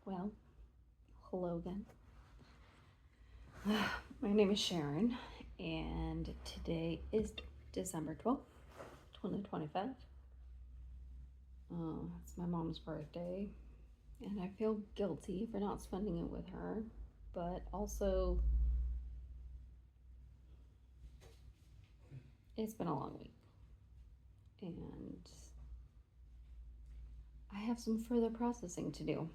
Well, hello again. My name is Sharon, and today is December 12th, 2025. It's my mom's birthday, and I feel guilty for not spending it with her, but also it's been a long week, and I have some further processing to do.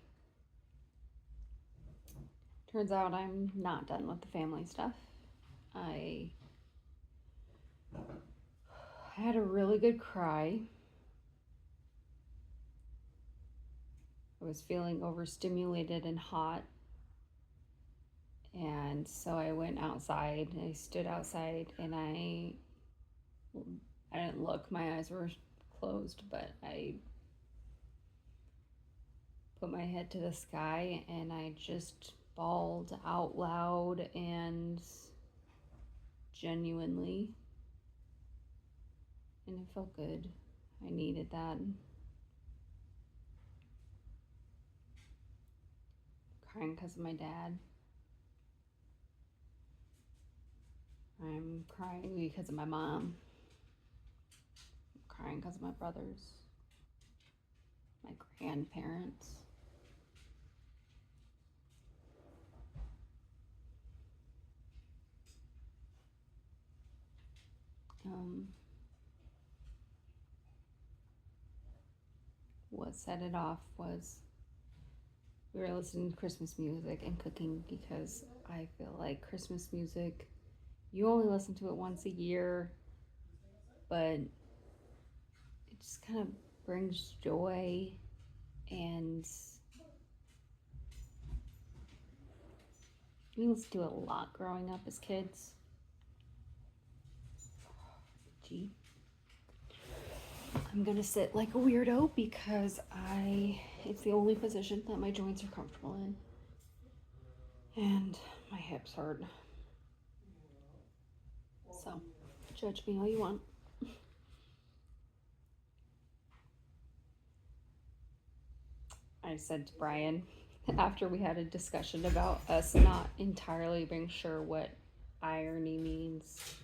Turns out I'm not done with the family stuff. I had a really good cry. I was feeling overstimulated and hot. And so I went outside. I stood outside and I didn't look. My eyes were closed, but I put my head to the sky and I just bawled out loud and genuinely. And it felt good. I needed that. Crying because of my dad. I'm crying because of my mom. I'm crying because of my brothers, my grandparents. What set it off was we were listening to Christmas music and cooking because I feel like Christmas music, you only listen to it once a year, but it just kind of brings joy. And we listened to it a lot growing up as kids. Gee. I'm gonna sit like a weirdo because it's the only position that my joints are comfortable in. And my hips hurt. So, judge me all you want. I said to Brian after we had a discussion about us not entirely being sure what irony means.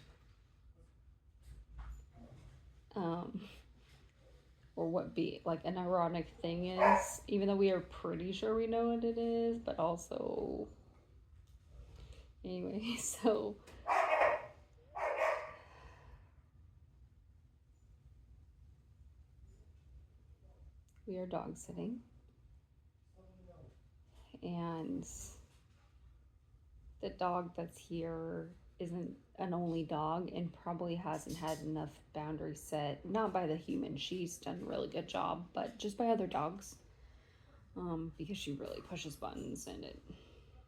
Or what be like an ironic thing is, even though we are pretty sure we know what it is, but also anyway, so we are dog sitting, and the dog that's here isn't an only dog and probably hasn't had enough boundaries set, not by the human, she's done a really good job, but just by other dogs, because she really pushes buttons and it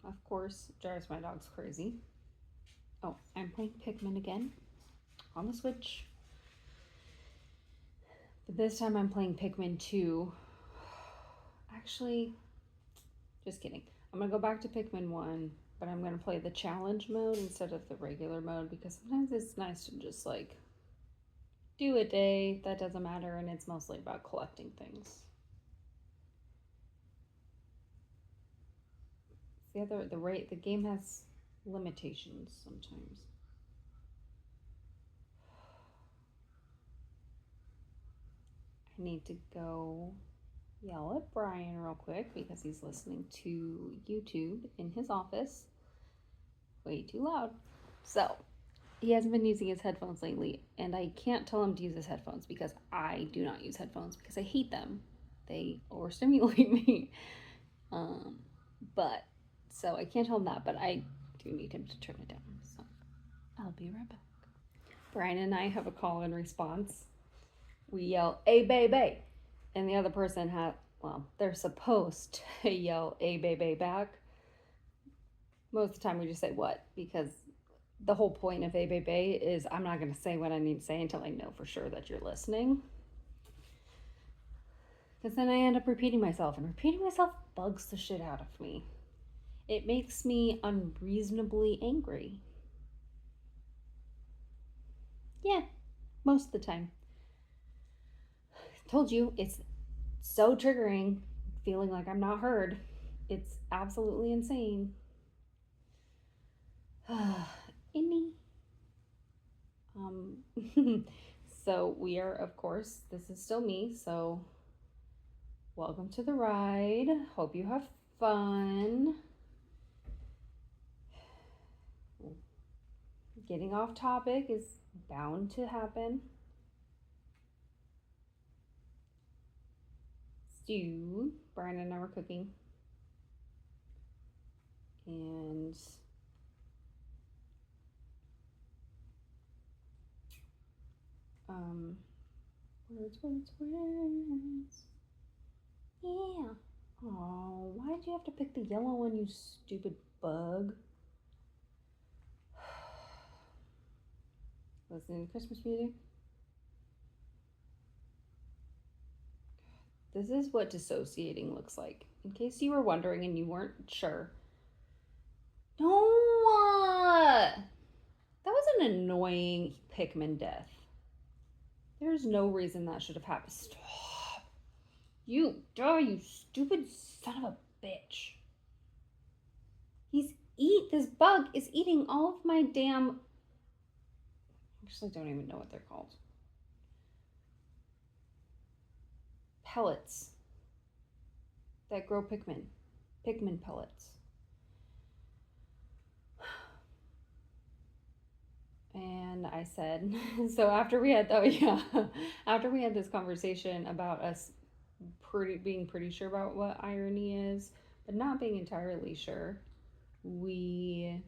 of course drives my dogs crazy. Oh, I'm playing Pikmin again on the Switch, but this time I'm playing Pikmin 2. Actually, just kidding, I'm gonna go back to Pikmin 1, but I'm gonna play the challenge mode instead of the regular mode because sometimes it's nice to just like do a day that doesn't matter and it's mostly about collecting things. The game has limitations sometimes. I need to go yell at Brian real quick because he's listening to YouTube in his office way too loud. So, he hasn't been using his headphones lately, and I can't tell him to use his headphones because I do not use headphones because I hate them. They overstimulate me. Um, but, so I can't tell him that, but I do need him to turn it down. So, I'll be right back. Brian and I have a call and response. We yell, "Hey, baby," and the other person they're supposed to yell, "Hey, baby," back. Most of the time we just say what, because the whole point of "Hey, baby" is I'm not going to say what I need to say until I know for sure that you're listening. Because then I end up repeating myself, and repeating myself bugs the shit out of me. It makes me unreasonably angry. Yeah, most of the time. Told you, it's so triggering, feeling like I'm not heard. It's absolutely insane. Any. So we are, of course, this is still me, so welcome to the ride. Hope you have fun. Getting off topic is bound to happen. Stew, Brian and I were cooking. And words. Yeah. Oh, why'd you have to pick the yellow one, you stupid bug? Listening to Christmas music. This is what dissociating looks like. In case you were wondering and you weren't sure. No! That was an annoying Pikmin death. There's no reason that should have happened. Stop! You stupid son of a bitch. This bug is eating all of my damn... Actually, don't even know what they're called. Pellets that grow Pikmin. Pikmin pellets. And I said, so after we had this conversation about us being pretty sure about what irony is, but not being entirely sure, we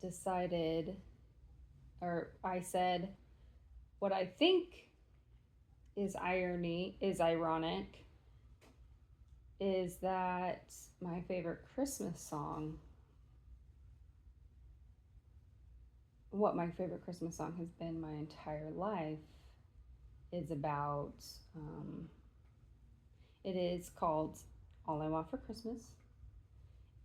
decided, or I said, what I think is ironic, is that my favorite Christmas song, what my favorite Christmas song has been my entire life, is about, it is called All I Want for Christmas.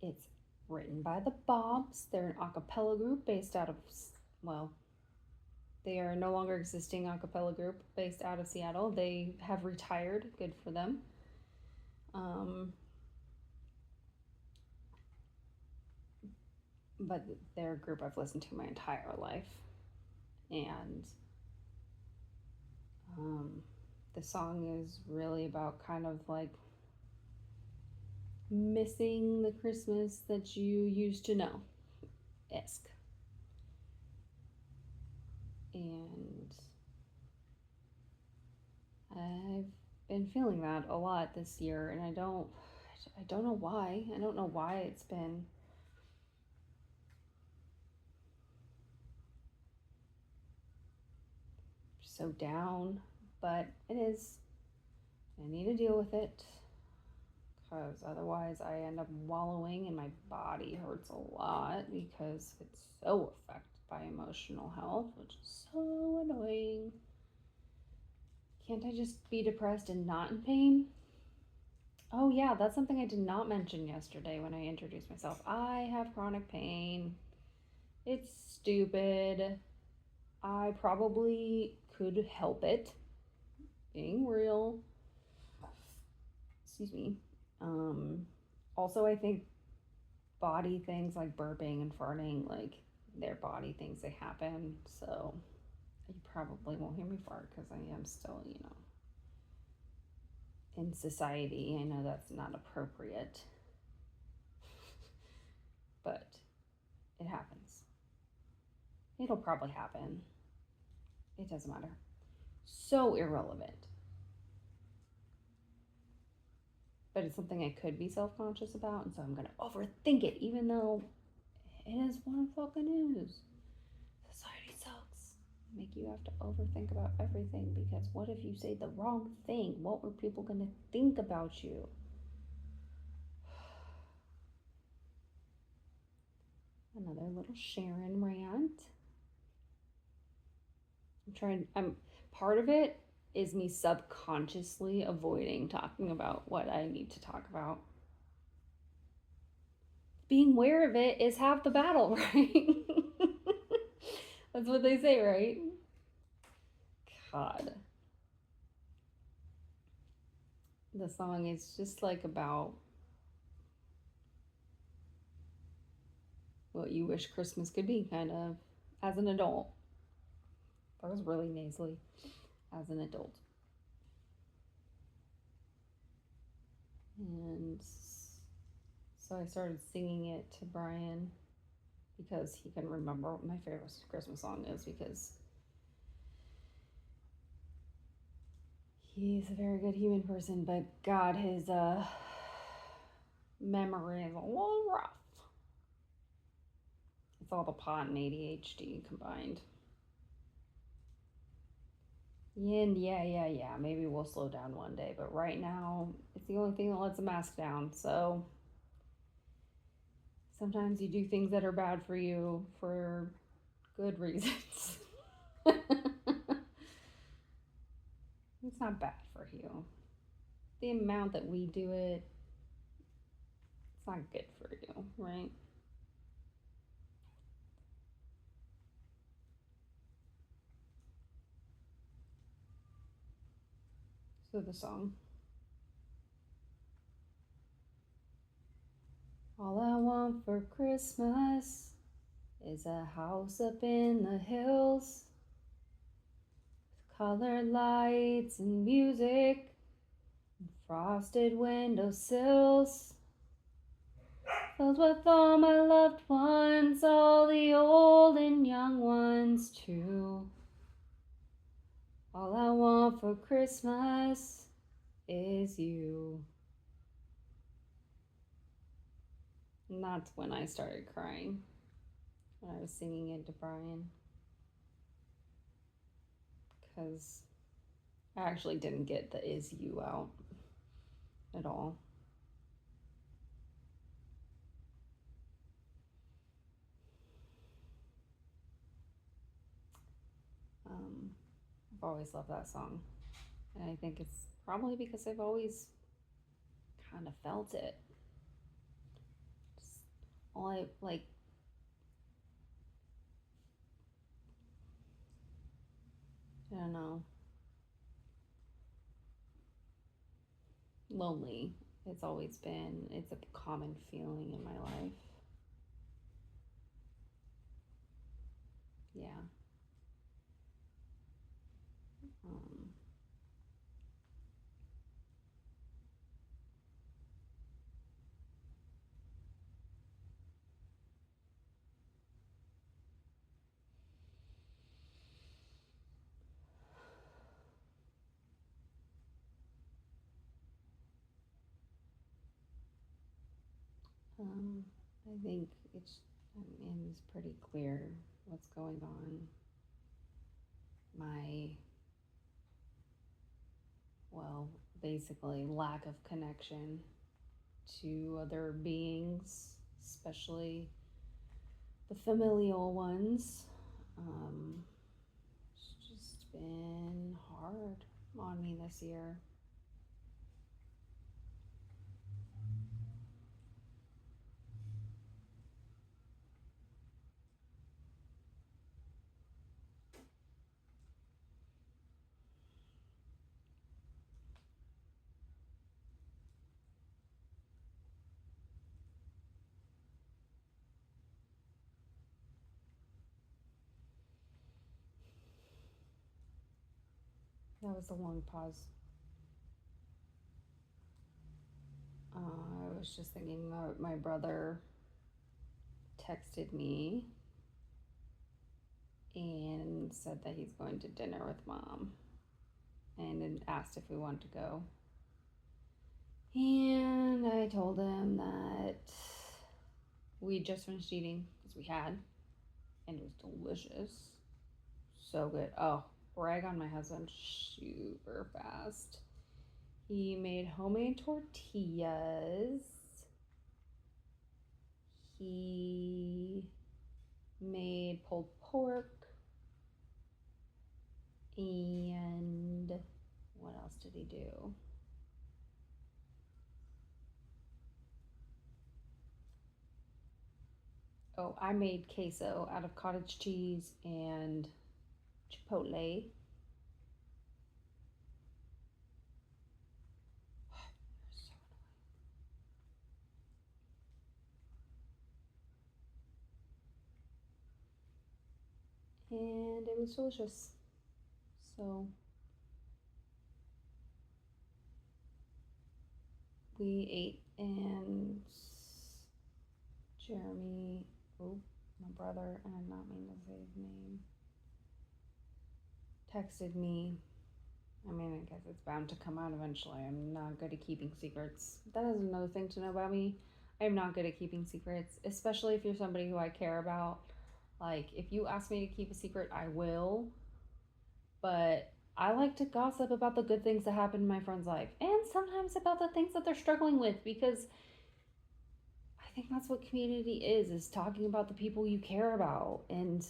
It's written by the Bobs. They're an a cappella group based out of, well, they are no longer existing a cappella group based out of Seattle. They have retired. Good for them. But they're a group I've listened to my entire life. And the song is really about kind of like missing the Christmas that you used to know. Esque. And I've been feeling that a lot this year, and I don't know why. I don't know why it's been so down, but it is. I need to deal with it, because otherwise I end up wallowing and my body hurts a lot because it's so affected by emotional health, which is so annoying. Can't I just be depressed and not in pain? Oh yeah, that's something I did not mention yesterday when I introduced myself. I have chronic pain. It's stupid. I probably could help it. Being real. Excuse me. Also, I think body things like burping and farting, like, they're body things, they happen. So you probably won't hear me fart because I am still, in society. I know that's not appropriate, but it happens. It'll probably happen. It doesn't matter. So irrelevant. But it's something I could be self-conscious about, and so I'm gonna overthink it, even though it is what it fucking is. Society sucks. Make you have to overthink about everything, because what if you say the wrong thing? What were people gonna think about you? Another little Sharon rant. Part of it is me subconsciously avoiding talking about what I need to talk about. Being aware of it is half the battle, right? That's what they say, right? God. the song is just like about what you wish Christmas could be, kind of, as an adult. That was really nasally. As an adult. And so I started singing it to Brian because he can remember what my favorite Christmas song is, because he's a very good human person, but God, his memory is a little rough. It's all the pot and ADHD combined. And yeah. Maybe we'll slow down one day, but right now it's the only thing that lets a mask down. So sometimes you do things that are bad for you for good reasons. It's not bad for you. The amount that we do it, it's not good for you, right? So the song. All I want for Christmas is a house up in the hills, with colored lights and music, and frosted windowsills, filled with all my loved ones, all the old and young ones too. All I want for Christmas is you. And that's when I started crying, when I was singing it to Brian. Because I actually didn't get the is you out at all. I've always loved that song. And I think it's probably because I've always kind of felt it. Just all I like. I don't know. Lonely. It's always been. It's a common feeling in my life. Yeah. Um, I think it's pretty clear what's going on. My, well, basically lack of connection to other beings, especially the familial ones. It's just been hard on me this year. That was a long pause. I was just thinking my brother texted me and said that he's going to dinner with mom and asked if we wanted to go. And I told him that we just finished eating, because we had, and it was delicious. So good. Oh, brag on my husband super fast. He made homemade tortillas. He made pulled pork. And what else did he do? Oh, I made queso out of cottage cheese and chipotle. and it was delicious. So we ate, and Jeremy, my brother, and I'm not mean to say his name, texted me. I mean, I guess it's bound to come out eventually. I'm not good at keeping secrets. That is another thing to know about me. I am not good at keeping secrets, especially if you're somebody who I care about. Like, if you ask me to keep a secret, I will. But I like to gossip about the good things that happen in my friend's life, and sometimes about the things that they're struggling with, because I think that's what community is talking about the people you care about and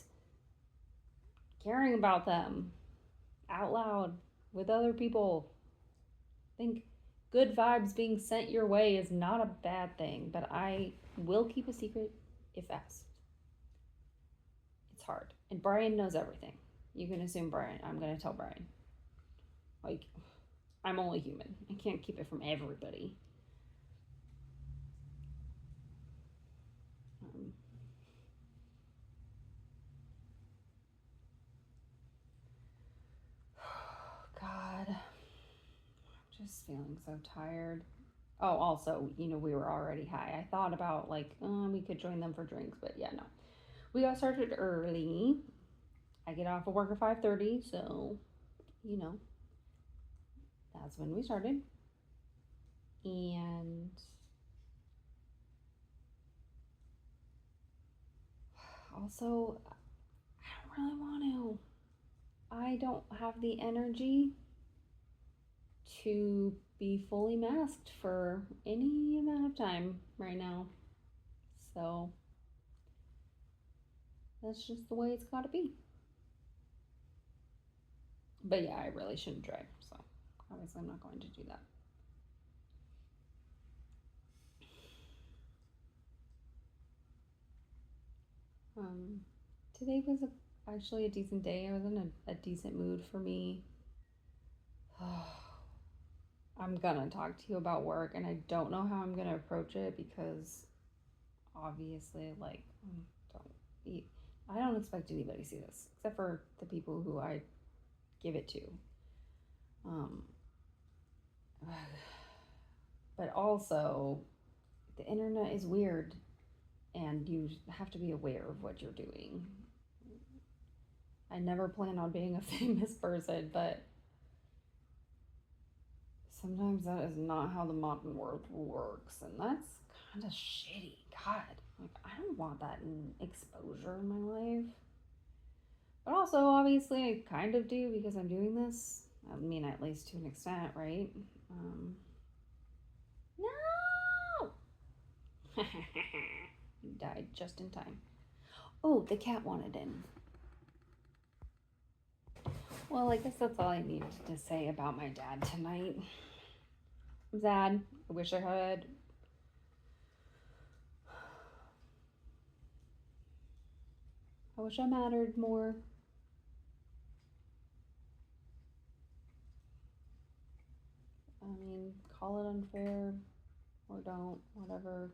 caring about them out loud with other people. I think good vibes being sent your way is not a bad thing, but I will keep a secret if asked. It's hard. And Brian knows everything. You can assume Brian. I'm going to tell Brian. Like, I'm only human. I can't keep it from everybody. God, I'm just feeling so tired. Oh, also, we were already high. I thought about like we could join them for drinks, but yeah, no. We got started early. I get off of work at 5:30, so that's when we started. And also, I don't really want to. I don't have the energy to be fully masked for any amount of time right now. So that's just the way it's got to be. But yeah, I really shouldn't drive, so obviously I'm not going to do that. Um, Today was actually a decent day. I was in a decent mood for me. I'm gonna talk to you about work, and I don't know how I'm gonna approach it because obviously, like, don't I don't expect anybody to see this except for the people who I give it to. Um, but also, the internet is weird, and you have to be aware of what you're doing. I never plan on being a famous person, but sometimes that is not how the modern world works, and that's kind of shitty. God, like, I don't want that in exposure in my life. But also, obviously, I kind of do because I'm doing this. I mean, at least to an extent, right? No! You died just in time. Oh, the cat wanted in. Well, I guess that's all I needed to say about my dad tonight. I'm sad. I wish I had. I wish I mattered more. I mean, call it unfair or don't, whatever.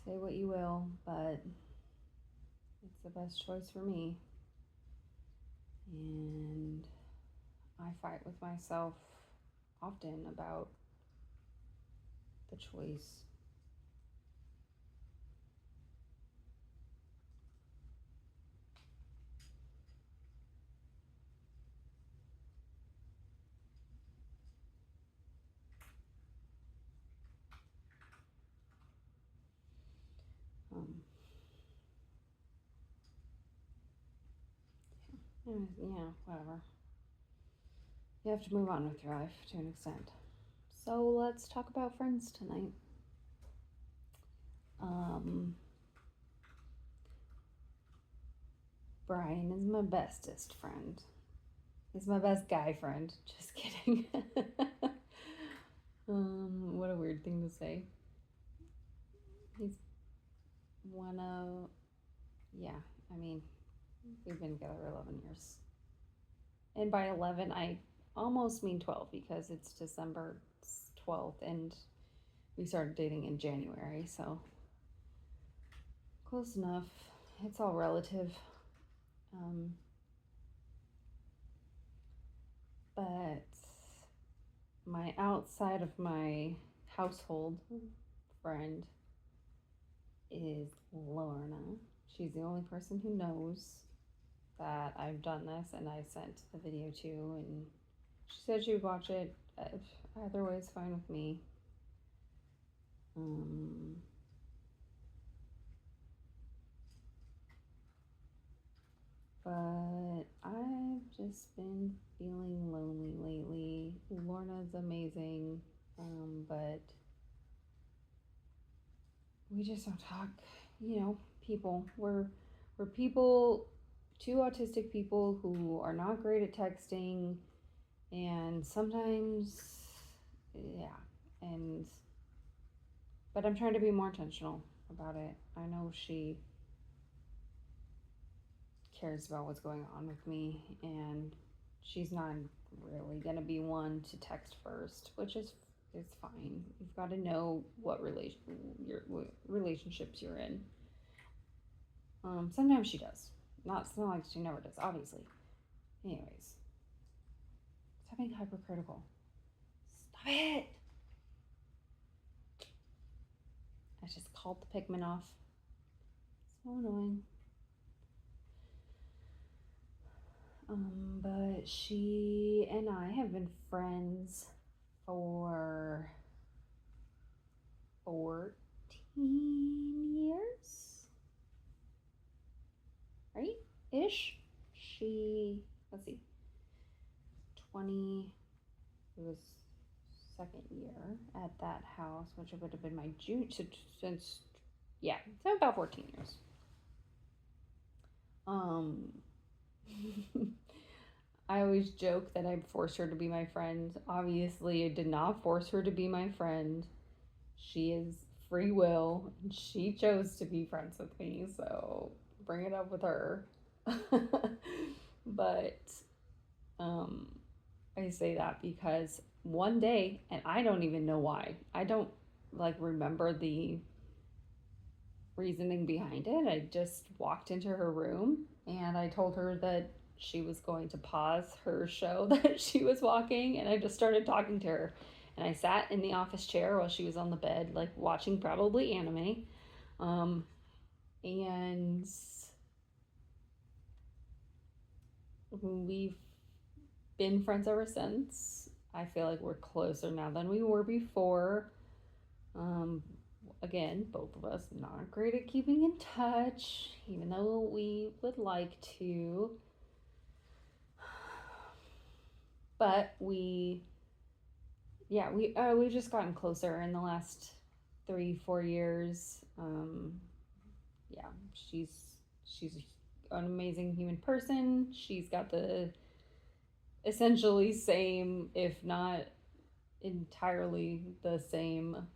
Say what you will, but it's the best choice for me. And I fight with myself often about the choice. Um, yeah, whatever. You have to move on with your life to an extent. So let's talk about friends tonight. Brian is my bestest friend. He's my best guy friend. Just kidding. What a weird thing to say. He's one of, yeah, I mean, we've been together 11 years. And by 11, I almost mean 12 because it's December 12th and we started dating in January, so close enough. It's all relative. Um, but my outside of my household friend is Lorna. She's the only person who knows that I've done this, and I sent the video to, and she said she would watch it. Either way is fine with me. But I've just been feeling lonely lately. Lorna's amazing, but we just don't talk. You know, people. We're people, two autistic people who are not great at texting, and sometimes, yeah, and but I'm trying to be more intentional about it. I know she cares about what's going on with me, and she's not really gonna be one to text first, which is fine. You've got to know what relationships you're in. Sometimes she does. It's not like she never does, obviously. Anyways, stop being hypercritical. Stop it. I just called the Pikmin off. So annoying. But she and I have been friends for 14 years, right? Ish. Let's see, 20, it was second year at that house, which would have been my June, so about 14 years. I always joke that I forced her to be my friend. Obviously, I did not force her to be my friend. She is free will. She chose to be friends with me, so bring it up with her. But I say that because one day, and I don't even know why, I don't remember the reasoning behind it. I just walked into her room and I told her that she was going to pause her show that she was walking, and I just started talking to her. And I sat in the office chair while she was on the bed, like watching probably anime. And we've been friends ever since. I feel like we're closer now than we were before. Again, both of us not great at keeping in touch, even though we would like to. But we've just gotten closer in the last 3-4 years. Yeah, she's an amazing human person. She's got the essentially same, if not entirely the same,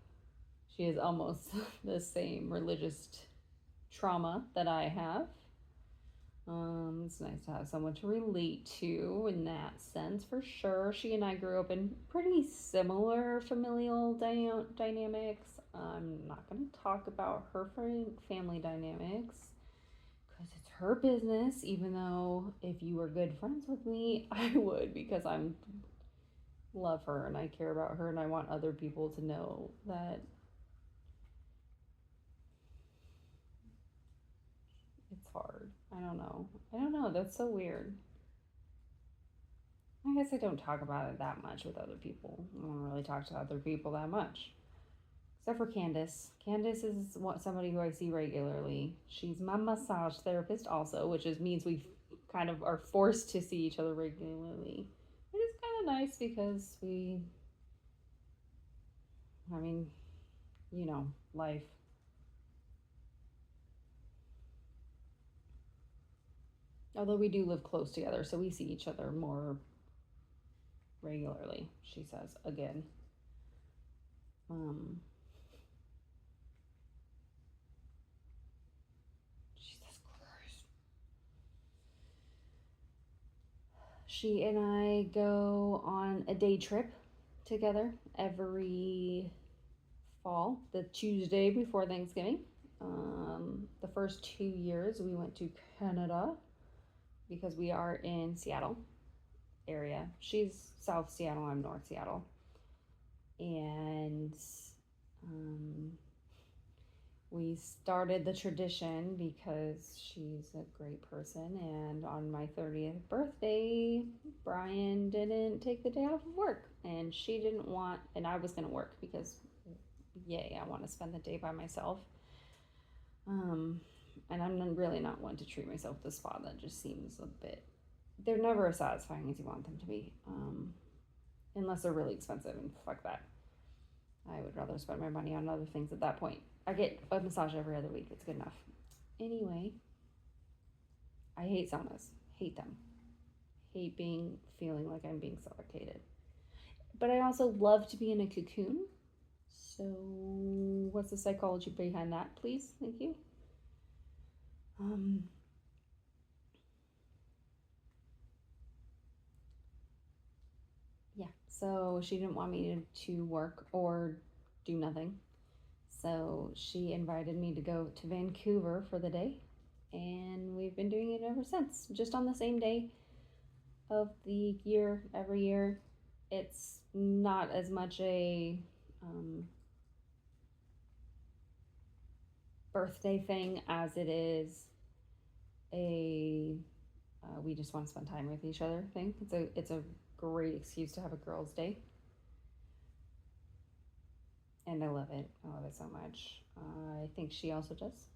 she has almost the same religious trauma that I have. It's nice to have someone to relate to in that sense, for sure. She and I grew up in pretty similar familial dynamics. I'm not going to talk about her family dynamics because it's her business, even though if you were good friends with me, I would, because I love her and I care about her and I want other people to know that it's hard. I don't know. That's so weird. I guess I don't talk about it that much with other people. I don't really talk to other people that much. Except for Candace. Candace is somebody who I see regularly. She's my massage therapist also, which means we kind of are forced to see each other regularly. It is kind of nice because life. Although we do live close together, so we see each other more regularly, she says again. Jesus Christ. She and I go on a day trip together every fall, the Tuesday before Thanksgiving. The first 2 years we went to Canada, because we are in Seattle area. She's South Seattle, I'm North Seattle. And um, we started the tradition because she's a great person. And on my 30th birthday, Brian didn't take the day off of work. And she didn't want, and I was going to work because, yay, I want to spend the day by myself. And I'm really not one to treat myself to spa. That just seems a bit. They're never as satisfying as you want them to be, unless they're really expensive. And fuck that. I would rather spend my money on other things at that point. I get a massage every other week. It's good enough. Anyway, I hate saunas. Hate them. Hate feeling like I'm being suffocated. But I also love to be in a cocoon. So, what's the psychology behind that, please? Thank you. Yeah, so she didn't want me to work or do nothing. So she invited me to go to Vancouver for the day, and we've been doing it ever since. Just on the same day of the year, every year. It's not as much a birthday thing as it is a we just want to spend time with each other thing. It's a great excuse to have a girls' day, and I love it. I love it so much. I think she also does.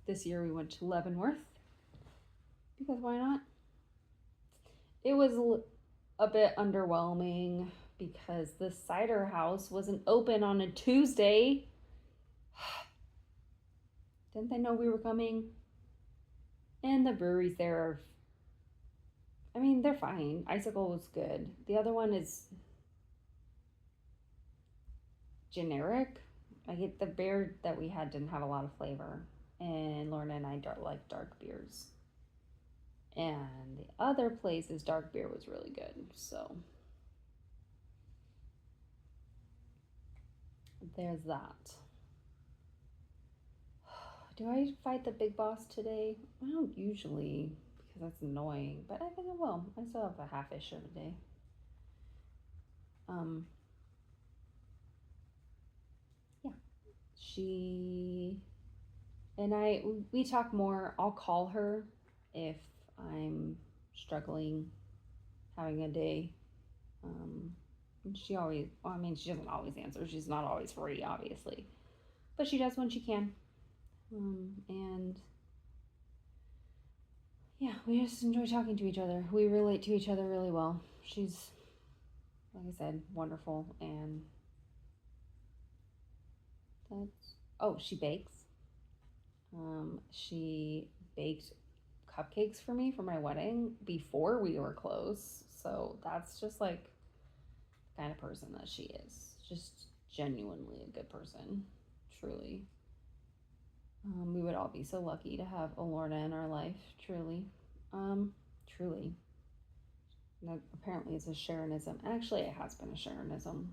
This year we went to Leavenworth because why not? It was a bit underwhelming because the cider house wasn't open on a Tuesday. Didn't they know we were coming? And the breweries there are, I mean, they're fine. Icicle was good. The other one is generic. I get the beer that we had didn't have a lot of flavor. And Lorna and I like dark beers. And the other place's dark beer was really good. So there's that. Do I fight the big boss today? I don't usually, because that's annoying, but I think I will. I still have a half-ish of a day. Yeah. She and we talk more. I'll call her if I'm struggling, having a day. She always, well, I mean, she doesn't always answer. She's not always free, obviously. But she does when she can. And yeah, we just enjoy talking to each other. We relate to each other really well. She's, like I said, wonderful. And she bakes. She baked cupcakes for me for my wedding before we were close. So that's just like the kind of person that she is. Just genuinely a good person. Truly. We would all be so lucky to have a Lorna in our life. Truly. Truly. Now, apparently it's a Sharonism. Actually, it has been a Sharonism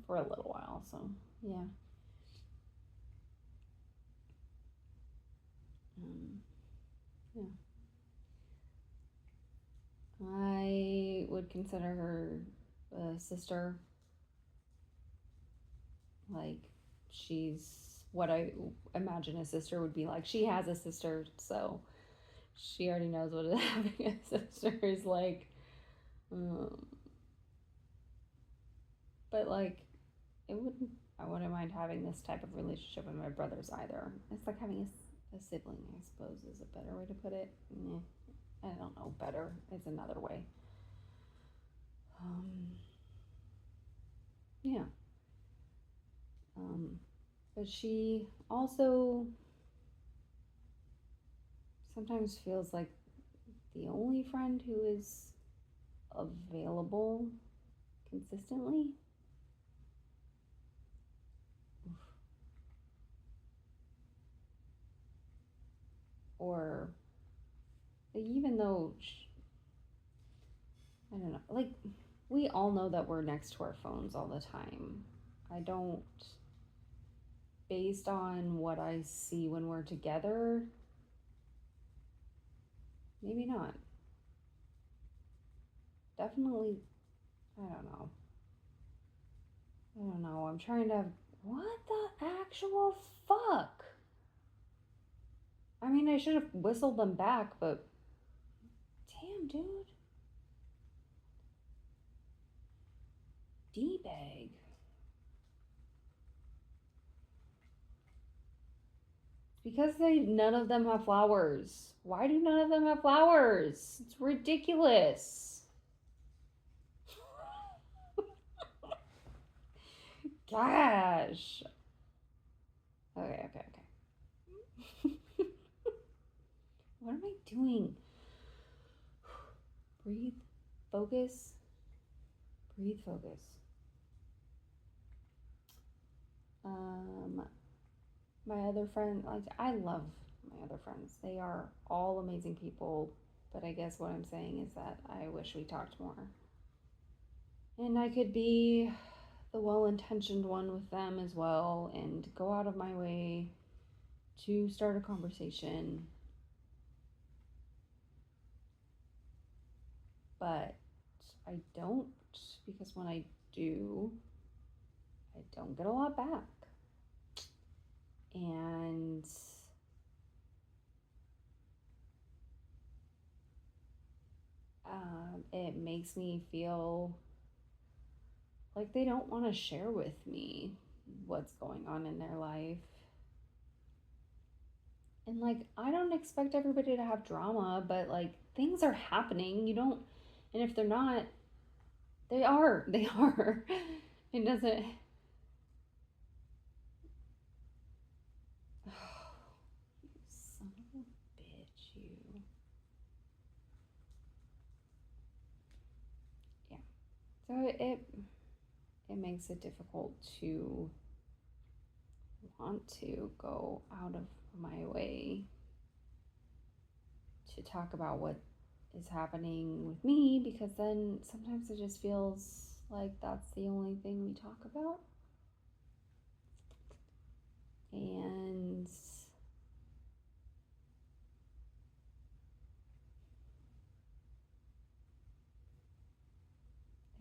for a little while. So, yeah. Yeah. I would consider her a sister. Like, she's what I imagine a sister would be like. She has a sister, so she already knows what having a sister is like. But like, I wouldn't mind having this type of relationship with my brothers either. It's like having a sibling, I suppose, is a better way to put it. I don't know. Better is another way. Yeah. But she also sometimes feels like the only friend who is available consistently. Or even though, I don't know, like, we all know that we're next to our phones all the time. I don't, based on what I see when we're together, maybe not. definitely, I don't know. I'm trying to, what the actual fuck? I mean, I should have whistled them back, but damn, dude. D-bag. Because none of them have flowers. Why do none of them have flowers? It's ridiculous. Gosh. Okay. What am I doing? Breathe. Focus. Breathe, focus. My other friend, like, I love my other friends. They are all amazing people, but I guess what I'm saying is that I wish we talked more. And I could be the well-intentioned one with them as well and go out of my way to start a conversation. But I don't, because when I do, I don't get a lot back. And it makes me feel like they don't want to share with me what's going on in their life. And like, I don't expect everybody to have drama, but like, things are happening. You don't, and if they're not, they are. It doesn't. Oh, you son of a bitch, you. Yeah. So it makes it difficult to want to go out of my way to talk about what is happening with me, because then sometimes it just feels like that's the only thing we talk about. And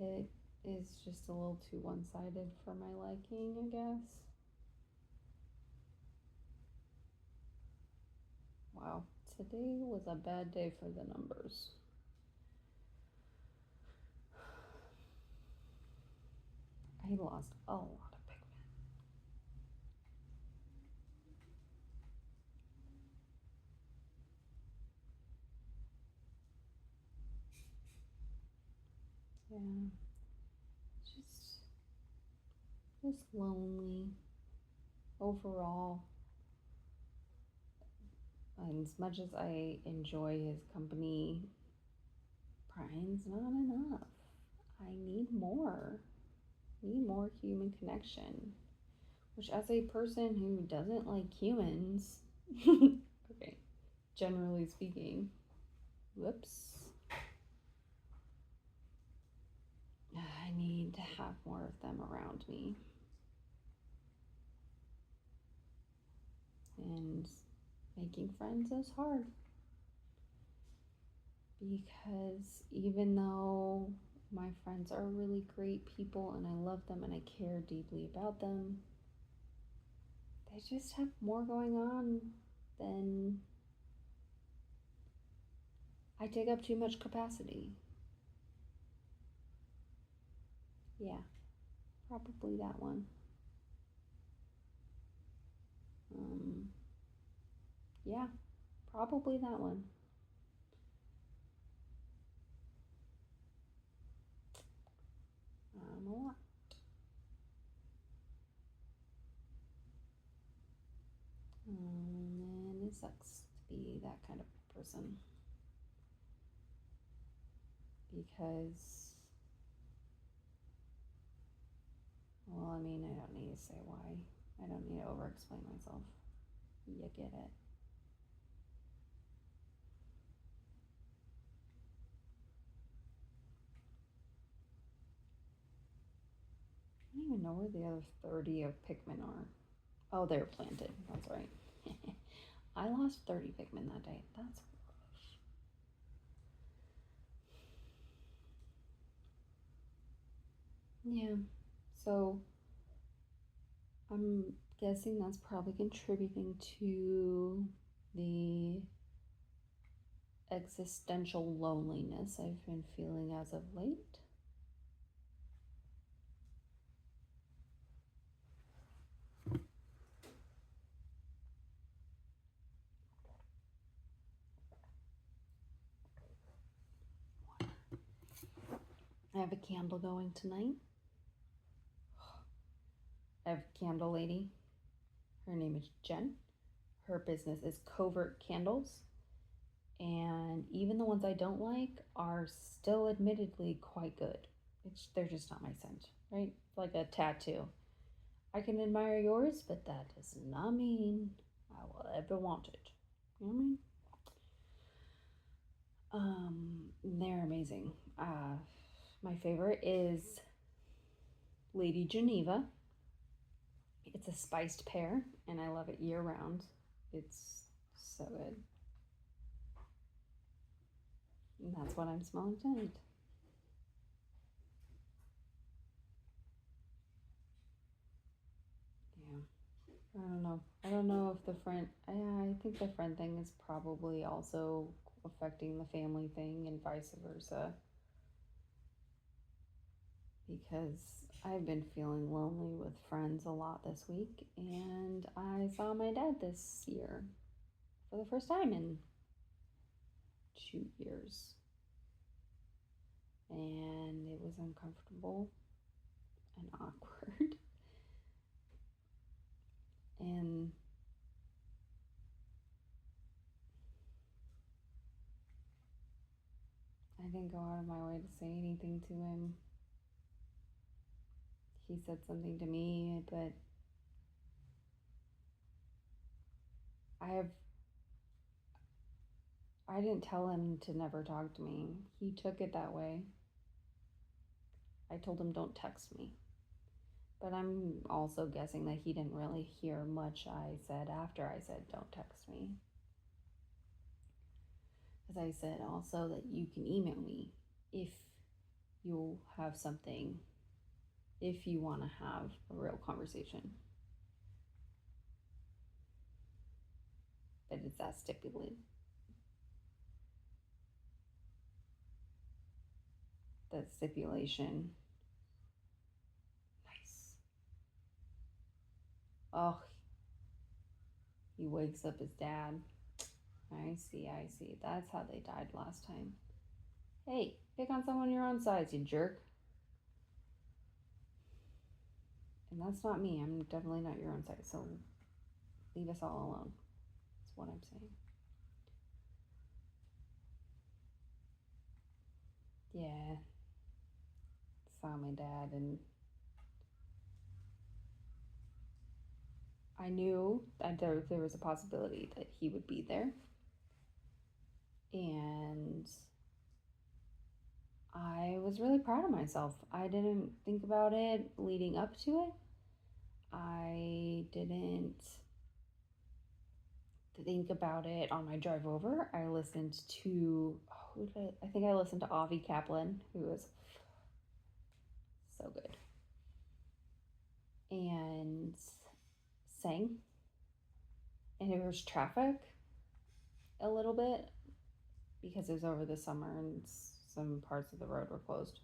it is just a little too one-sided for my liking, I guess. Wow, today was a bad day for the numbers. I lost a lot of pigment. Yeah, just lonely overall. And as much as I enjoy his company, Brian's not enough. I need more. Need more human connection. Which, as a person who doesn't like humans, okay, generally speaking, whoops, I need to have more of them around me. And making friends is hard. Because even though my friends are really great people and I love them and I care deeply about them, they just have more going on than I take up too much capacity. Yeah, probably that one. Yeah, probably that one. A lot. And it sucks to be that kind of person. Because, well, I mean, I don't need to say why. I don't need to over explain myself. You get it. I don't even know where the other 30 of Pikmin are. Oh, they're planted. That's right. I lost 30 Pikmin that day. That's rough. Yeah. So I'm guessing that's probably contributing to the existential loneliness I've been feeling as of late. I have a candle going tonight. I have a candle lady. Her name is Jen. Her business is Covert Candles. And even the ones I don't like are still admittedly quite good. They're just not my scent, right? Like a tattoo. I can admire yours, but that does not mean I will ever want it. You know what I mean? They're amazing. My favorite is Lady Geneva. It's a spiced pear, and I love it year round. It's so good. And that's what I'm smelling tonight. Yeah. I don't know. I don't know if the friend. I think the friend thing is probably also affecting the family thing and vice versa. Because I've been feeling lonely with friends a lot this week, and I saw my dad this year for the first time in 2 years, and it was uncomfortable and awkward. And I didn't go out of my way to say anything to him. He said something to me, but I have I didn't tell him to never talk to me. He took it that way. I told him don't text me. But I'm also guessing that he didn't really hear much I said after I said don't text me. Because I said also that you can email me if you'll have something, if you want to have a real conversation. But it's that stipulated. That stipulation. Nice. Oh, he wakes up his dad. I see, I see. That's how they died last time. Hey, pick on someone your own size, you jerk. And that's not me. I'm definitely not your own size. So leave us all alone. That's what I'm saying. Yeah. Saw my dad, and I knew that there was a possibility that he would be there. And I was really proud of myself. I didn't think about it leading up to it. I didn't think about it on my drive over. I listened to, I think I listened to Avi Kaplan, who was so good, and sang. And there was traffic a little bit because it was over the summer and some parts of the road were closed.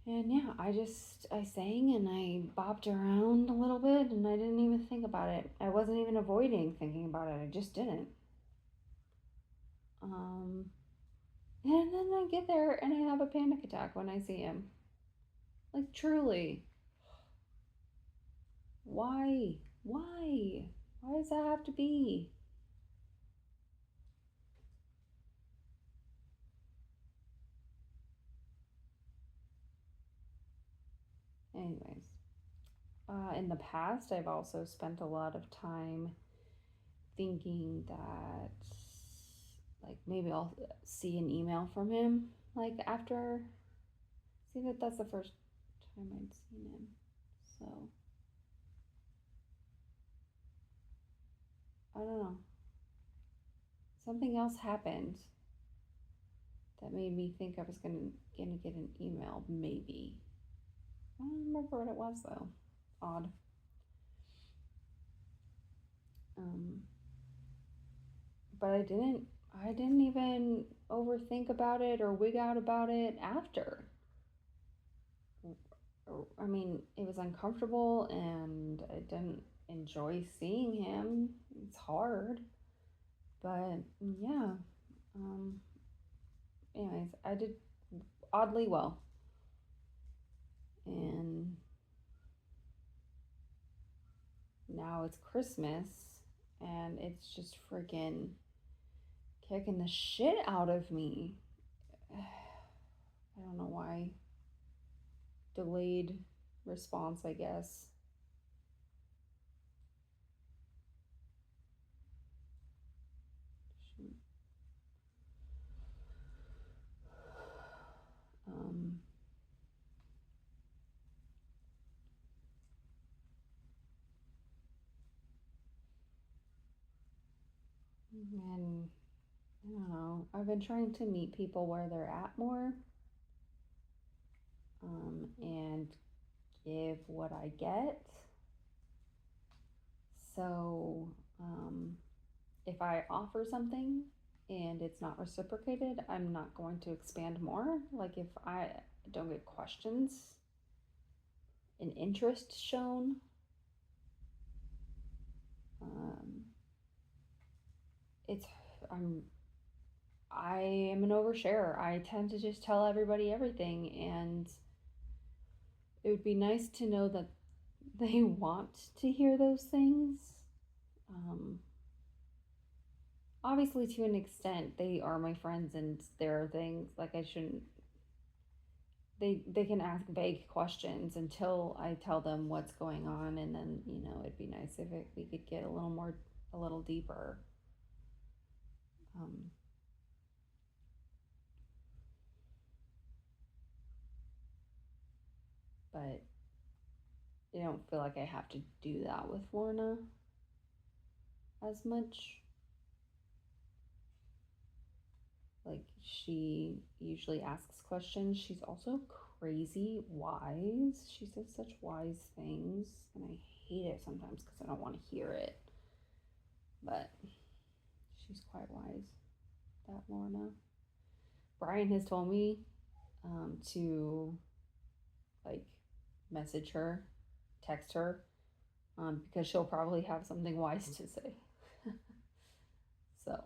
And yeah, I sang and I bopped around a little bit and I didn't even think about it. I wasn't even avoiding thinking about it. I just didn't. And then I get there and I have a panic attack when I see him. Like, truly. Why? Why? Why does that have to be? Anyways, in the past, I've also spent a lot of time thinking that, like, maybe I'll see an email from him, like, after. See, that's the first time I'd seen him. So, I don't know. Something else happened that made me think I was gonna get an email, maybe. I don't remember what it was though. Odd. But I didn't even overthink about it or wig out about it after. I mean, it was uncomfortable and I didn't enjoy seeing him. It's hard. But yeah. Anyways, I did oddly well. And now it's Christmas and it's just freaking kicking the shit out of me. I don't know why. Delayed response, I guess. Um, and I don't know. I've been trying to meet people where they're at more, and give what I get. So, if I offer something and it's not reciprocated, I'm not going to expand more. Like if I don't get questions and interest shown, it's I am an oversharer. I tend to just tell everybody everything, and it would be nice to know that they want to hear those things. Obviously, to an extent, they are my friends, and there are things like I shouldn't. They can ask vague questions until I tell them what's going on, and then it'd be nice if we could get a little deeper. Um, but I don't feel like I have to do that with Lorna as much. Like, she usually asks questions. She's also crazy wise. She says such wise things, and I hate it sometimes because I don't want to hear it. But she's quite wise, that Lorna. Brian has told me to like message her, text her, because she'll probably have something wise to say. So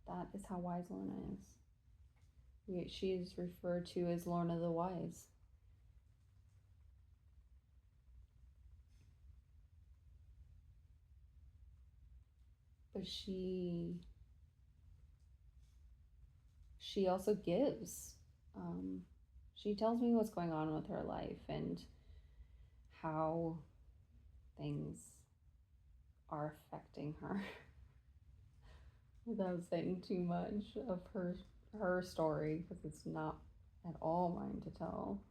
that is how wise Lorna is. She is referred to as Lorna the Wise. But she also gives. She tells me what's going on with her life and how things are affecting her without saying too much of her story, because it's not at all mine to tell.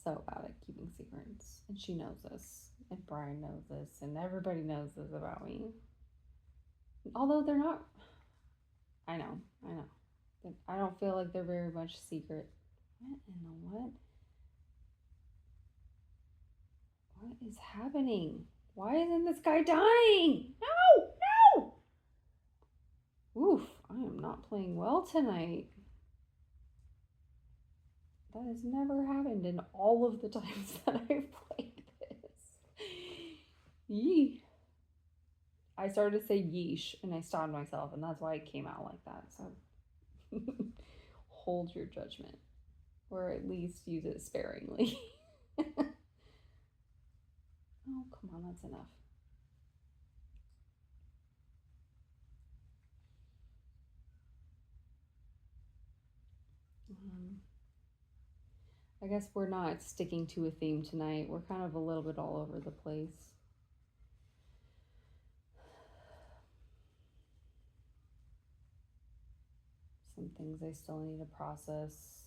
So bad at keeping secrets, and she knows this, and Brian knows this, and everybody knows this about me. Although they're not. I know. I don't feel like they're very much secret. What in the what? What is happening? Why isn't this guy dying? No! Oof, I am not playing well tonight. That has never happened in all of the times that I've played this. Yee. I started to say yeesh and I stopped myself, and that's why it came out like that. So hold your judgment, or at least use it sparingly. Oh, come on, that's enough. I guess we're not sticking to a theme tonight. We're kind of a little bit all over the place. Some things I still need to process.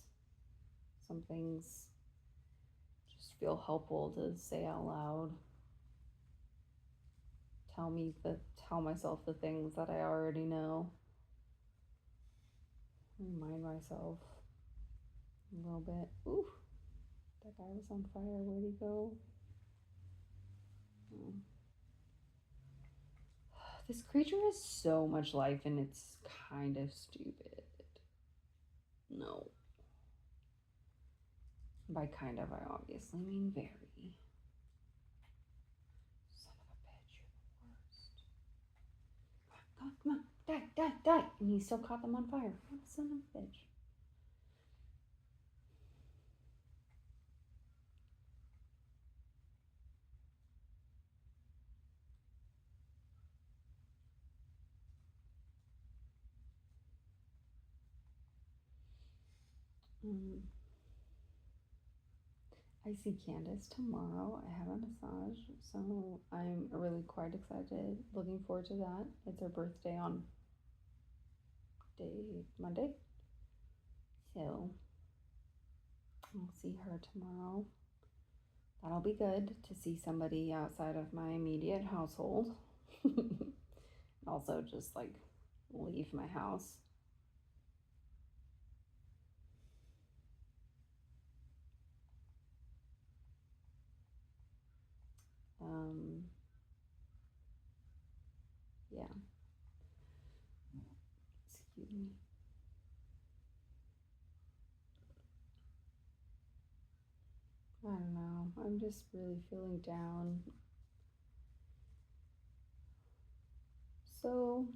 Some things just feel helpful to say out loud tell myself the things that I already know. Remind myself a little bit. Ooh, that guy was on fire. Where'd he go? Oh. This creature has so much life and it's kind of stupid. No. By kind of, I obviously mean very. Son of a bitch, you're the worst. Come on, die. And he still caught them on fire. What a son of a bitch. I see Candace tomorrow. I have a massage, so I'm really quite excited. Looking forward to that. It's her birthday on Monday. So I'll see her tomorrow. That'll be good to see somebody outside of my immediate household. Also, just like leave my house. Yeah. Excuse me. I don't know. I'm just really feeling down. So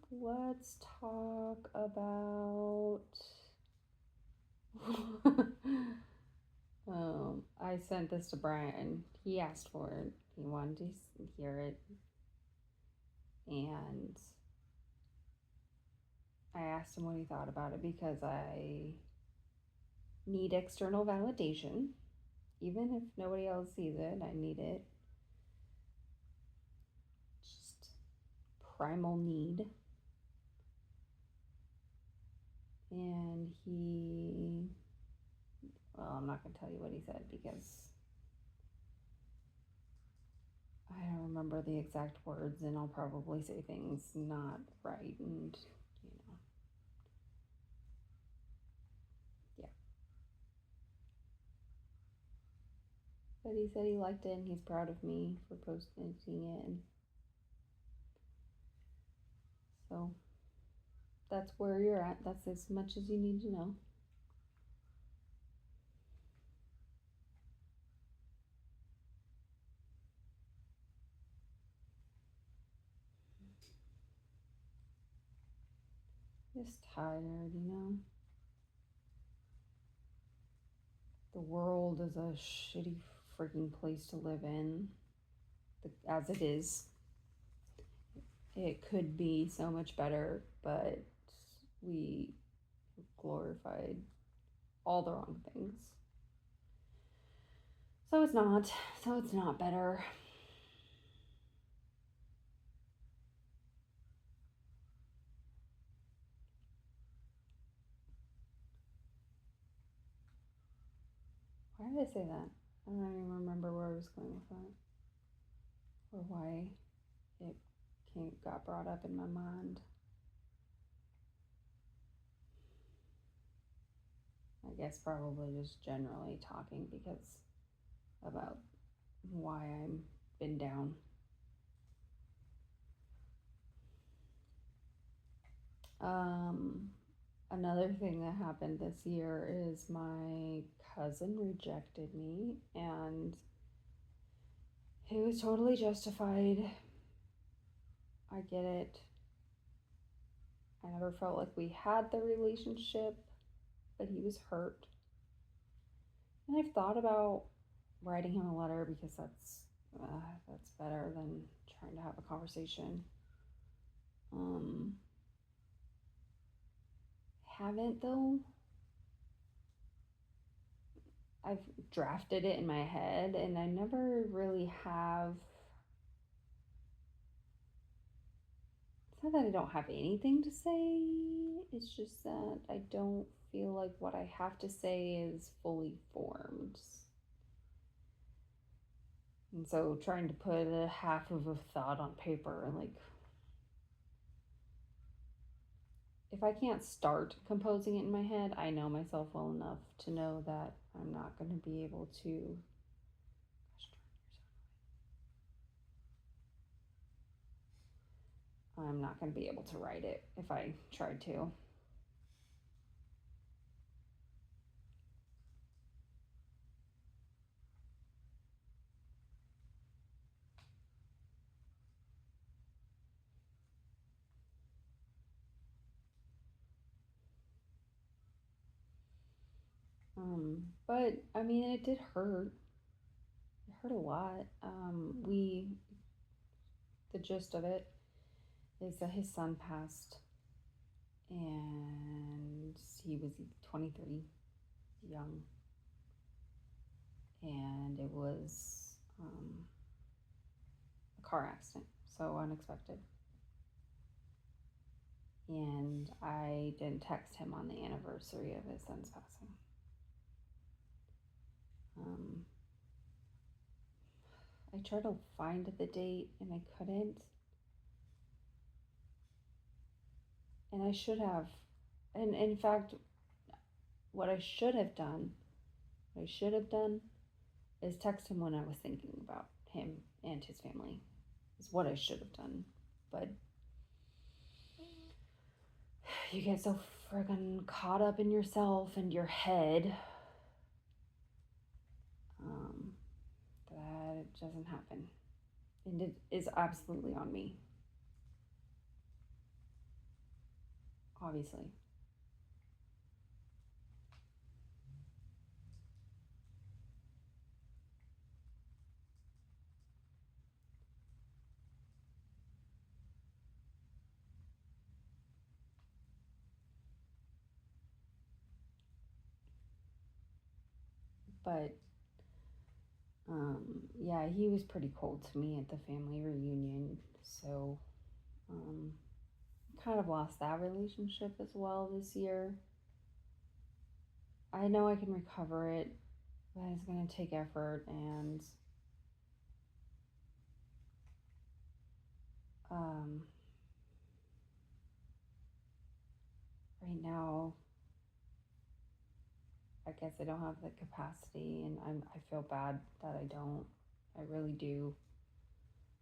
let's talk about. I sent this to Brian. He asked for it. He wanted to hear it. And I asked him what he thought about it because I need external validation. Even if nobody else sees it, I need it. Just primal need. And I'm not going to tell you what he said because I don't remember the exact words and I'll probably say things not right and, yeah. But he said he liked it and he's proud of me for posting it. And so that's where you're at. That's as much as you need to know. Just tired, The world is a shitty freaking place to live in, as it is. It could be so much better, but we glorified all the wrong things. So it's not better. Why did I say that? I don't even remember where I was going with that. Or why it got brought up in my mind. I guess probably just generally talking because about why I've been down. Another thing that happened this year is my cousin rejected me, and it was totally justified. I get it. I never felt like we had the relationship, but he was hurt. And I've thought about writing him a letter because that's better than trying to have a conversation. Haven't though. I've drafted it in my head and I never really have. It's not that I don't have anything to say, it's just that I don't feel like what I have to say is fully formed. And so trying to put a half of a thought on paper, like, if I can't start composing it in my head, I know myself well enough to know that I'm not going to be able to. I'm not going to be able to write it if I tried to. But I mean, it did hurt. It hurt a lot. The gist of it is that his son passed, and he was 23, young, and it was a car accident, so unexpected. And I didn't text him on the anniversary of his son's passing. I tried to find the date and I couldn't. And I should have. And in fact, what I should have done is text him when I was thinking about him and his family. Is what I should have done. But you get so friggin' caught up in yourself and your head that it doesn't happen. And it is absolutely on me. Obviously. But yeah, he was pretty cold to me at the family reunion. So kind of lost that relationship as well this year. I know I can recover it, but it's going to take effort. And right now, I guess I don't have the capacity, and I feel bad that I don't. I really do.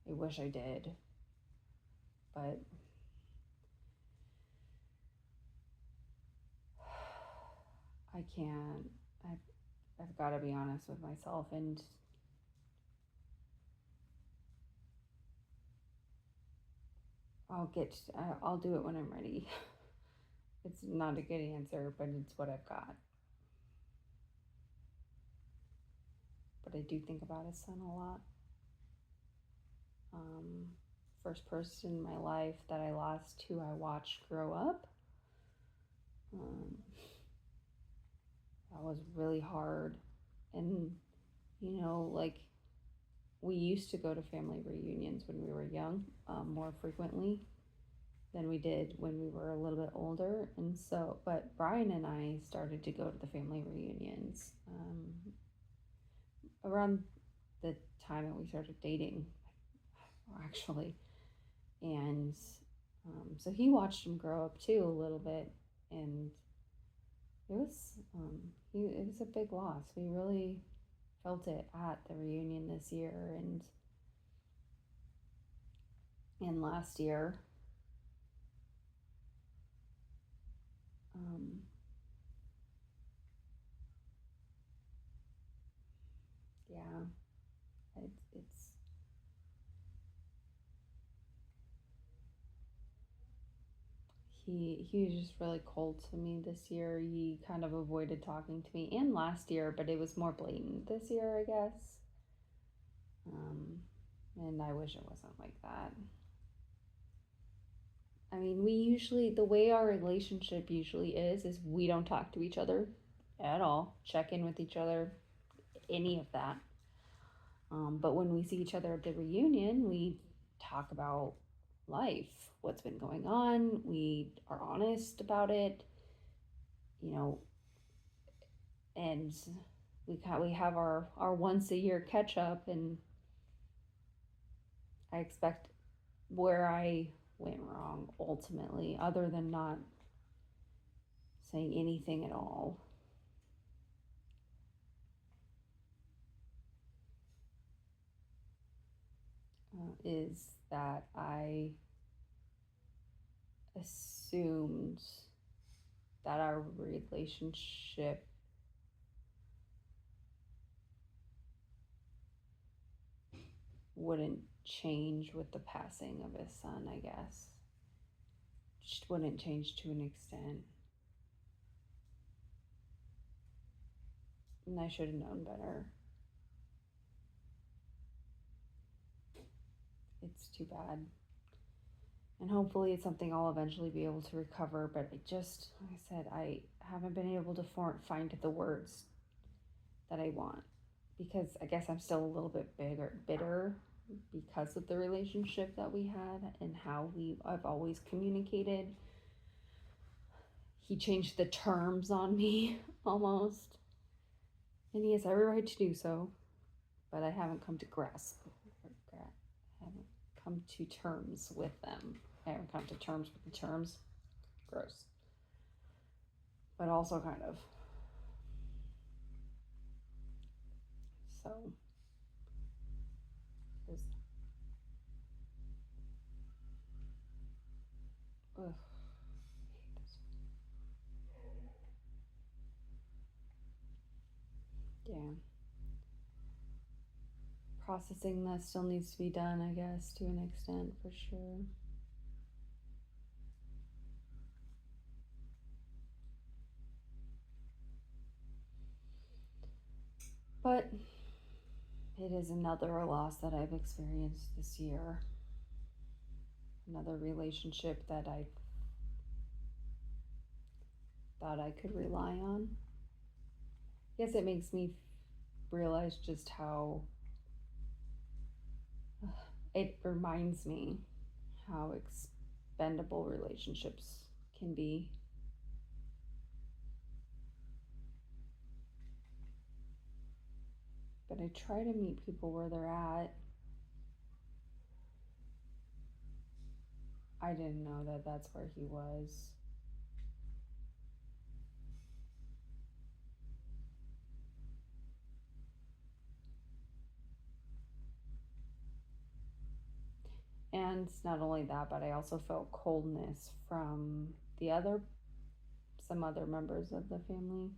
I wish I did, but I can't. I've got to be honest with myself, and I'll do it when I'm ready. It's not a good answer, but it's what I've got. But I do think about his son a lot. First person in my life that I lost who I watched grow up. That was really hard. And, like, we used to go to family reunions when we were young, more frequently than we did when we were a little bit older. And so, but Brian and I started to go to the family reunions around the time that we started dating, actually. And so he watched him grow up too a little bit, and it was it was a big loss. We really felt it at the reunion this year and last year. Yeah, it's he was just really cold to me this year. He kind of avoided talking to me, and last year, but it was more blatant this year, I guess. And I wish it wasn't like that. I mean, the way our relationship usually is we don't talk to each other at all, check in with each other, any of that. But when we see each other at the reunion, we talk about life, what's been going on. We are honest about it, and we have our once a year catch up, and I expect where I went wrong ultimately, other than not saying anything at all, is that I assumed that our relationship wouldn't change with the passing of his son, I guess. Just wouldn't change to an extent. And I should have known better. It's too bad. And hopefully it's something I'll eventually be able to recover, but I just, like I said, I haven't been able to find the words that I want, because I guess I'm still a little bit bitter because of the relationship that we had and how I've always communicated. He changed the terms on me almost, and he has every right to do so, but I haven't come to haven't come to terms with them. I haven't come to terms with the terms. Gross. But also kind of. So. Ugh. Yeah. Processing that still needs to be done, I guess, to an extent, for sure. But it is another loss that I've experienced this year. Another relationship that I thought I could rely on. I guess it makes me realize just how it reminds me how expendable relationships can be. But I try to meet people where they're at. I didn't know that that's where he was. And not only that, but I also felt coldness from some other members of the family.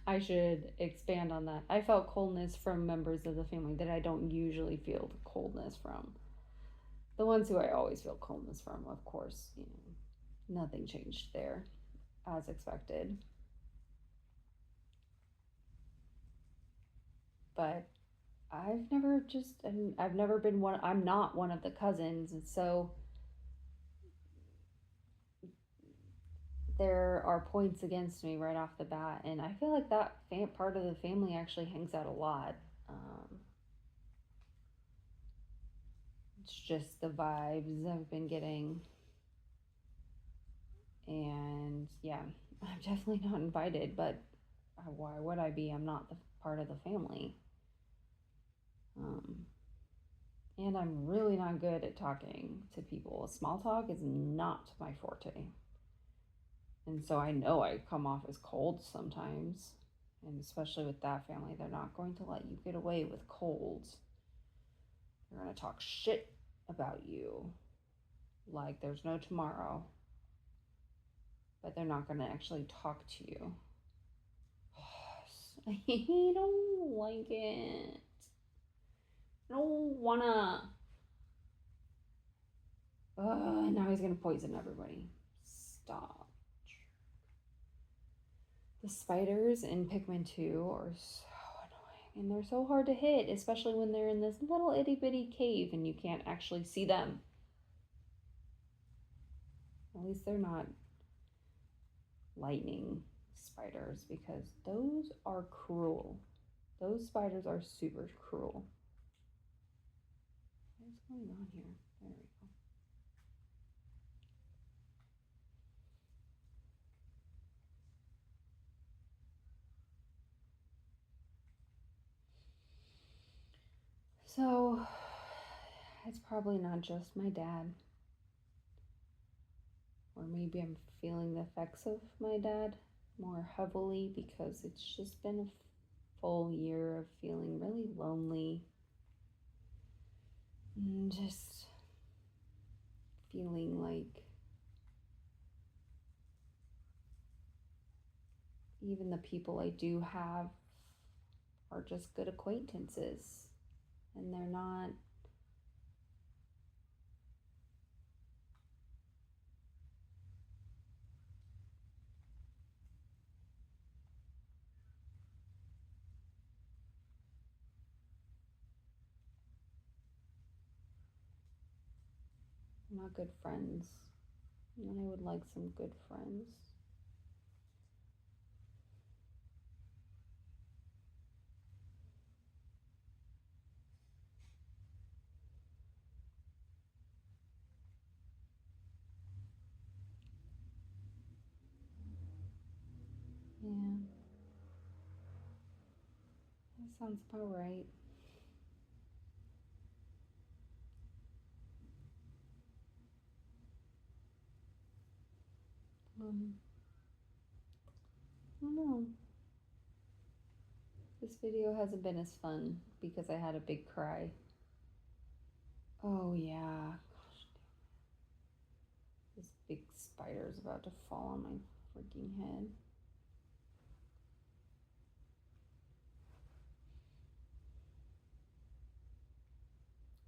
I should expand on that. I felt coldness from members of the family that I don't usually feel the coldness from. The ones who I always feel coldness from, of course, nothing changed there, as expected. But I've never been one. I'm not one of the cousins, and so there are points against me right off the bat, and I feel like that part of the family actually hangs out a lot. It's just the vibes I've been getting, and yeah, I'm definitely not invited. But why would I be? I'm not the part of the family, and I'm really not good at talking to people. Small talk is not my forte. And so I know I come off as cold sometimes. And especially with that family, they're not going to let you get away with colds. They're going to talk shit about you like there's no tomorrow. But they're not going to actually talk to you. I don't like it. I don't wanna. Now he's going to poison everybody. Stop. The spiders in Pikmin 2 are so annoying, and they're so hard to hit, especially when they're in this little itty bitty cave and you can't actually see them. At least they're not lightning spiders, because those are cruel. Those spiders are super cruel. What's going on here? There we go. So it's probably not just my dad, or maybe I'm feeling the effects of my dad more heavily because it's just been a full year of feeling really lonely and just feeling like even the people I do have are just good acquaintances and they're not good friends. And I would like some good friends. Yeah, that sounds about right. Um, I don't know. This video hasn't been as fun because I had a big cry. Oh yeah. Gosh, this big spider is about to fall on my freaking head.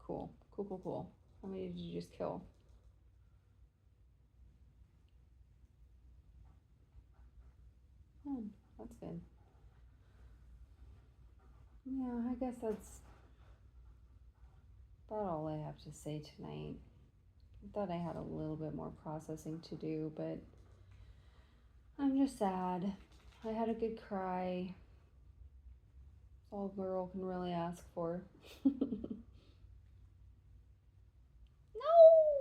Cool. Cool, cool, cool. How many did you just kill? Oh, that's good. Yeah, I guess that's about all I have to say tonight. I thought I had a little bit more processing to do, but I'm just sad. I had a good cry. That's all a girl can really ask for. No!